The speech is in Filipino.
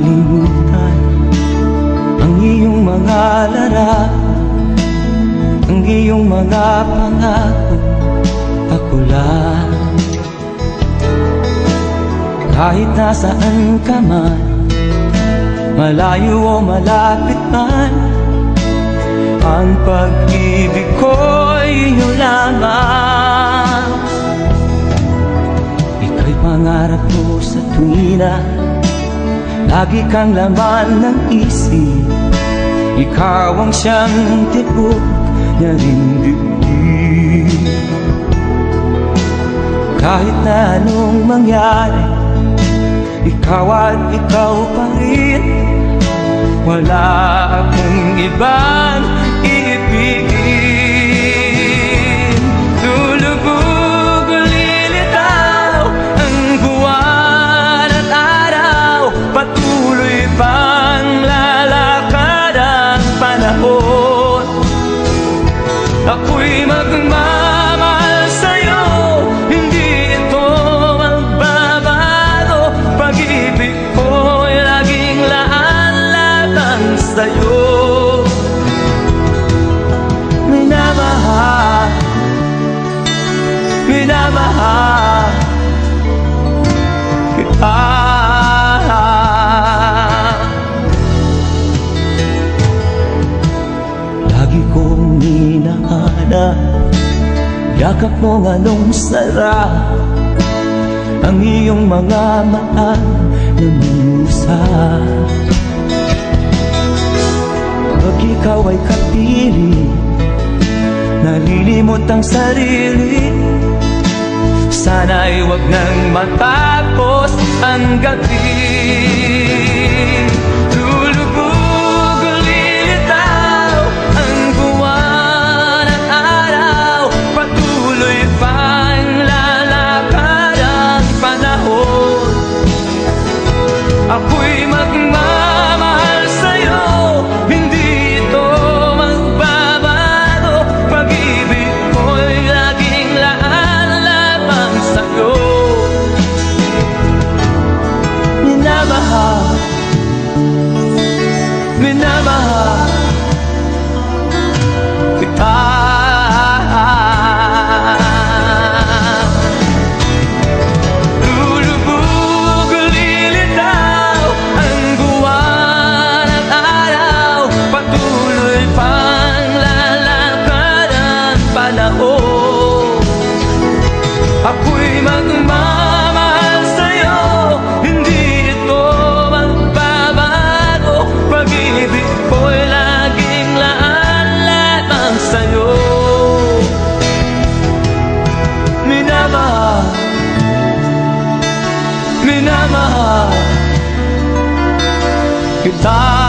makalimutan ang iyong mga larawan, ang iyong mga pangako. Ako lang, kahit nasaan ka man, malayo o malapit man, ang pag-ibig ko'y iyo lamang. Ika'y pangarap ko sa tuwina, lagi kang laman ng isip. Ikaw ang siyang tibok na dibdib. Kahit na anong mangyari, ikaw at ikaw pa rin. Wala akong ibang iibigin. Lulubog o lilitaw ang buwan at araw, patuloy pang lalakad ang panahon. Ako'y magmamahal sa'yo, hindi ito magbabago. Pag-ibig ko'y laging laan sa'yo. Minamahal, minamahal kita. Lagi kong hinahanap yakap mo anong sarap, ang iyong mga mata na minusap. Pag ikaw ay kapiling, nalilimot ang sarili. Sana'y wag nang matapos ang gabi. Lulubog o lilitaw ang buwan at araw, patuloy pang lalakad ang panahon. Ako'y magmamahal sa'yo, hindi ito magbabago. Pag-ibig ko'y laging laan lamang sa'yo. Minamahal, minamahal kita. Lulubog o lilitaw ang buwan at araw, patuloy pang lalakad ang panahon. Ako'y magmamahal sa'yo, hindi ito magbabago. Pag-ibig ko'y laging laan lamang sa'yo. Minamahal, minamahal kita.